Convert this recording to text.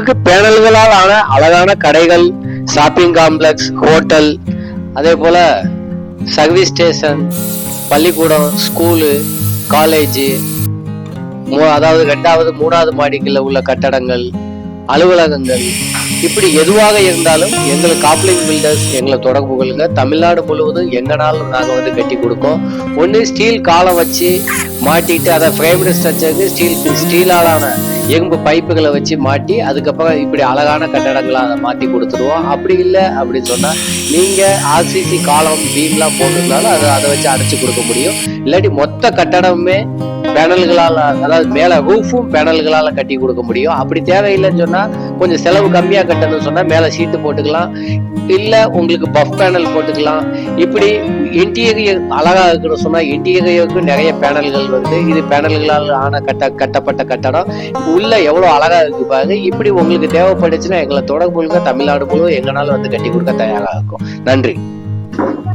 உங்களுக்கு பேனல்களால் ஆன அழகான கடைகள், ஷாப்பிங் காம்ப்ளெக்ஸ், ஹோட்டல், அதே போல சர்வீஸ் ஸ்டேஷன், பள்ளிக்கூடம், ஸ்கூலு, காலேஜ், அதாவது 2வது 3வது மாடிக்குள்ள உள்ள கட்டடங்கள், அலுவலகங்கள், இப்படி எதுவாக இருந்தாலும் எங்களுக்கு காப்ளிங் பில்டர்ஸ் எங்களை தொடர்பு கொள்ளுங்க. தமிழ்நாடு முழுவதும் எங்கனாலும் நாங்க கட்டி கொடுப்போம். ஒண்ணு ஸ்டீல் காலம் வச்சு மாட்டிட்டு அதை ஃப்ரேம்டு ஸ்ட்ரக்சருக்கு ஸ்டீலாலான எறும்பு பைப்புகளை வச்சு மாட்டி அதுக்கப்புறம் இப்படி அழகான கட்டடங்களா அதை மாத்தி கொடுத்துருவோம். அப்படி இல்லை அப்படின்னு சொன்னா நீங்க ஆர்சிசி காலம் பீம்லாம் போட்டிருந்தாலும் அதை வச்சு அடைச்சு கொடுக்க முடியும். இல்லாட்டி மொத்த கட்டடமுமே பேனல்களால, அதாவது மேல ரூஃபும் பேனல்களால கட்டி கொடுக்க முடியும். அப்படி தேவையில்லைன்னு சொன்னா கொஞ்சம் செலவு கம்மியா கட்டணும்னு சொன்னா மேல ஷீட்டு போட்டுக்கலாம், இல்ல உங்களுக்கு பஃப் பேனல் போட்டுக்கலாம். இப்படி இன்டீரியர் அழகா இருக்குன்னு சொன்னா இன்டீரியருக்கு நிறைய பேனல்கள் இது பேனல்களால் ஆன கட்டப்பட்ட கட்டடம் உள்ள எவ்வளவு அழகா இருக்கு பாருங்க. இப்படி உங்களுக்கு தேவைப்படுச்சுன்னா எங்களை தொடர்பு கொள்ளுங்க. தமிழ்நாடு முழுவதும் எங்கனாலும் கட்டி கொடுக்க தயாரா இருக்கும். நன்றி.